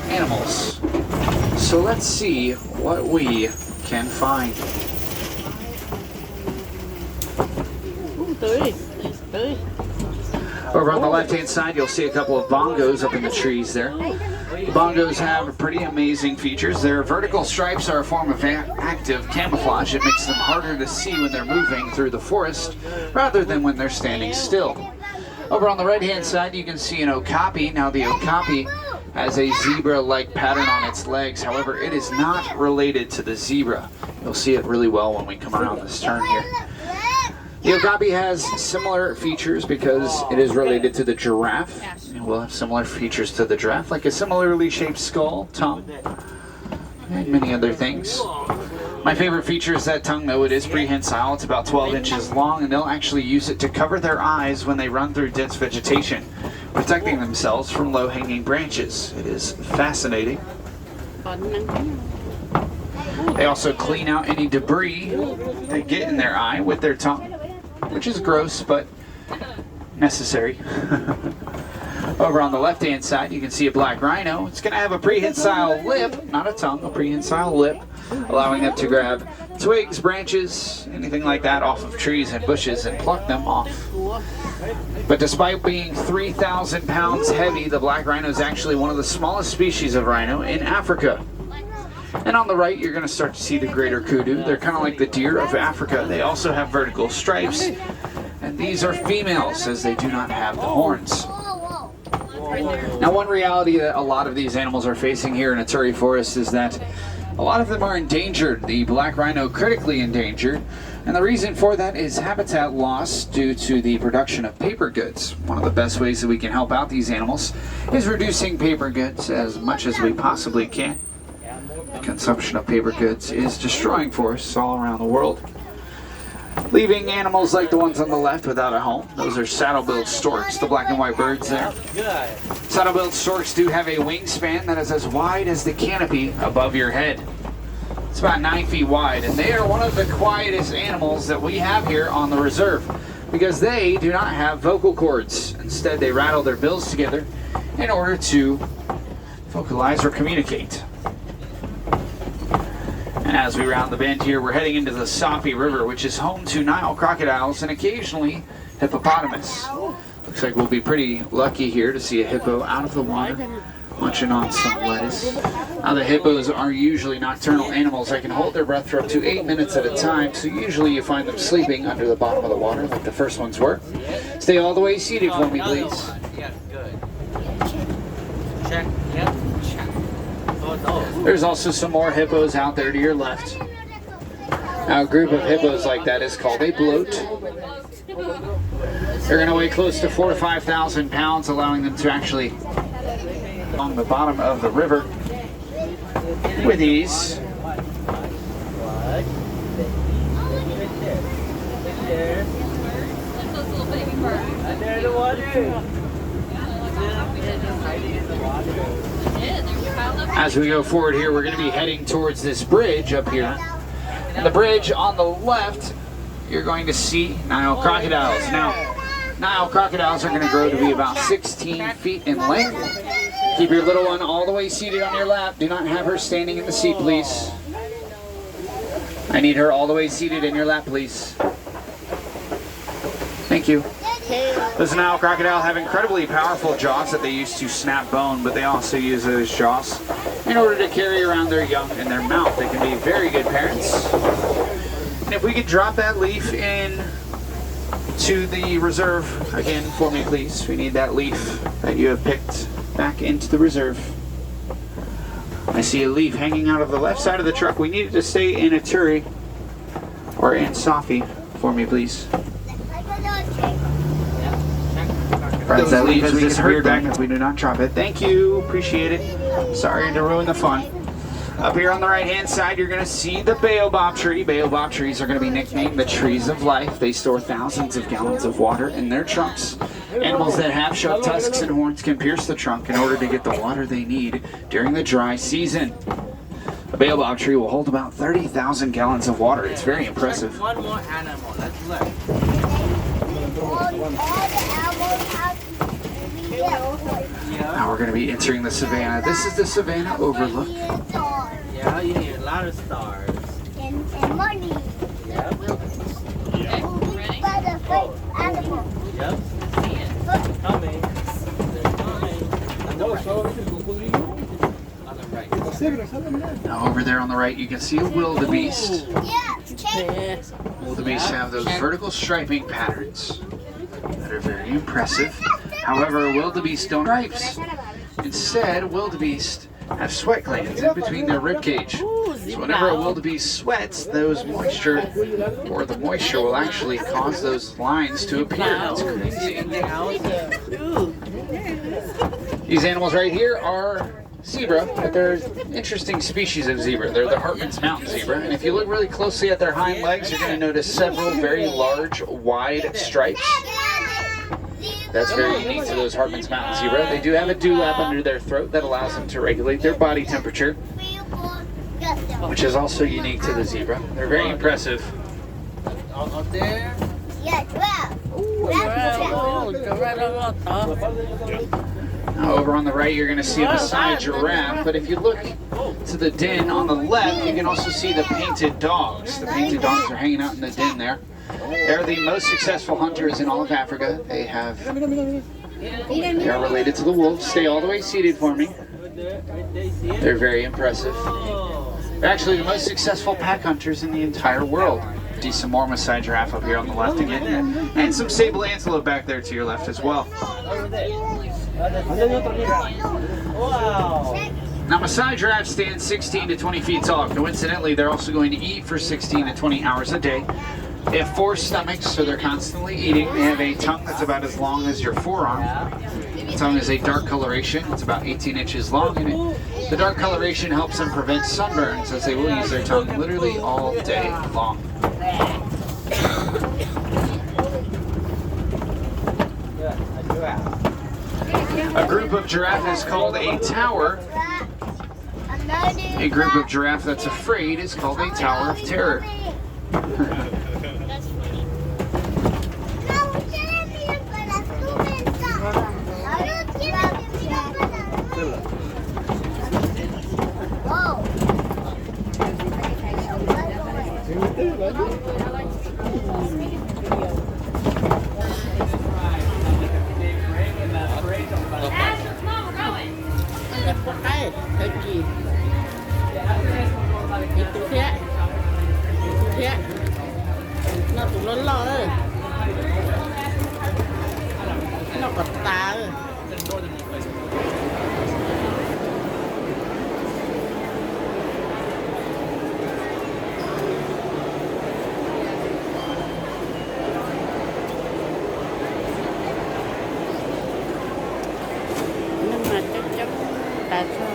Animals. So let's see what we can find. Over on the left-hand side, you'll see a couple of bongos up in the trees there. The bongos have pretty amazing features. Their vertical stripes are a form of active camouflage. It makes them harder to see when they're moving through the forest rather than when they're standing still. Over on the right-hand side, you can see an okapi. Now, the okapi has a zebra-like pattern on its legs. However, it is not related to the zebra. You'll see it really well when we come around this turn here. The okapi has similar features because it is related to the giraffe. It will have similar features to the giraffe, like a similarly shaped skull, tongue, and many other things. My favorite feature is that tongue, though. It is prehensile. It's about 12 inches long, and they'll actually use it to cover their eyes when they run through dense vegetation, protecting themselves from low-hanging branches. It is fascinating. They also clean out any debris they get in their eye with their tongue, which is gross, but necessary. Over on the left-hand side, you can see a black rhino. It's going to have a prehensile lip, not a tongue, a prehensile lip, allowing them to grab twigs, branches, anything like that off of trees and bushes and pluck them off. But despite being 3,000 pounds heavy, the black rhino is actually one of the smallest species of rhino in Africa. And on the right, you're going to start to see the greater kudu. They're kind of like the deer of Africa. They also have vertical stripes, and these are females as they do not have the horns. Now, one reality that a lot of these animals are facing here in Ituri Forest is that a lot of them are endangered, the black rhino critically endangered, and the reason for that is habitat loss due to the production of paper goods. One of the best ways that we can help out these animals is reducing paper goods as much as we possibly can. The consumption of paper goods is destroying forests all around the world, leaving animals like the ones on the left without a home. Those are saddle-billed storks, the black and white birds there. Saddle-billed storks do have a wingspan that is as wide as the canopy above your head. It's about 9 feet wide, and they are one of the quietest animals that we have here on the reserve because they do not have vocal cords. Instead, they rattle their bills together in order to vocalize or communicate. And as we round the bend here, we're heading into the Sapi River, which is home to Nile crocodiles and occasionally hippopotamus. Looks like we'll be pretty lucky here to see a hippo out of the water, munching on some lettuce. Now, the hippos are usually nocturnal animals that can hold their breath for up to 8 minutes at a time, so usually you find them sleeping under the bottom of the water like the first ones were. Stay all the way seated for me, please. Yeah, good. Check. Yep. There's also some more hippos out there to your left. Now, a group of hippos like that is called a bloat. They're going to weigh close to 4,000 to 5,000 pounds, allowing them to actually along the bottom of the river with ease. As we go forward here, we're going to be heading towards this bridge up here. And the bridge on the left, you're going to see Nile crocodiles. Now, Nile crocodiles are going to grow to be about 16 feet in length. Keep your little one all the way seated on your lap. Do not have her standing in the seat, please. I need her all the way seated in your lap, please. Thank you. This Nile crocodile have incredibly powerful jaws that they use to snap bone, but they also use those jaws in order to carry around their young in their mouth. They can be very good parents. And if we could drop that leaf in to the reserve again for me, please. We need that leaf that you have picked back into the reserve. I see a leaf hanging out of the left side of the truck. We need it to stay in Ituri or in Safi for me, please. As that leaf has disappeared back as we do not drop it. Thank you. Appreciate it. Sorry to ruin the fun. Up here on the right-hand side, you're going to see the baobab tree. Baobab trees are going to be nicknamed the trees of life. They store thousands of gallons of water in their trunks. Animals that have sharp tusks and horns can pierce the trunk in order to get the water they need during the dry season. A baobab tree will hold about 30,000 gallons of water. It's very impressive. One more animal. Let's look. Now we're going to be entering the savannah. This is the savannah overlook. Yeah, you need a lot of stars. And money. Yep. Yep. Coming. They're coming. On the right. Now over there on the right, you can see a wildebeest. Yeah. Wildebeest have those vertical striping patterns that are very impressive. However, wildebeest don't have stripes. Instead, wildebeest have sweat glands in between their rib cage. So whenever a wildebeest sweats, the moisture will actually cause those lines to appear. That's crazy. These animals right here are zebra, but they're an interesting species of zebra. They're the Hartman's Mountain zebra, and if you look really closely at their hind legs, you're going to notice several very large, wide stripes. That's very unique to those Hartman's Mountain zebra. They do have a dewlap under their throat that allows them to regulate their body temperature, which is also unique to the zebra. They're very impressive. Up there. Now over on the right, you're going to see a Maasai giraffe, but if you look to the den on the left, you can also see the painted dogs. The painted dogs are hanging out in the den there. They're the most successful hunters in all of Africa. They are related to the wolves. Stay all the way seated for me. They're very impressive. They're actually the most successful pack hunters in the entire world. See some more Maasai giraffe up here on the left again, and some sable antelope back there to your left as well. Wow. Now, Maasai giraffes stand 16 to 20 feet tall. Coincidentally, they're also going to eat for 16 to 20 hours a day. They have 4 stomachs, so they're constantly eating. They have a tongue that's about as long as your forearm. The tongue is a dark coloration. It's about 18 inches long, and the dark coloration helps them prevent sunburns, as they will use their tongue literally all day long. A group of giraffe is called a tower. A group of giraffe that's afraid is called a tower of terror. Nó tụi nó lo ơi. Nó có tà ơi. Nhưng mà chắc chắn tại sao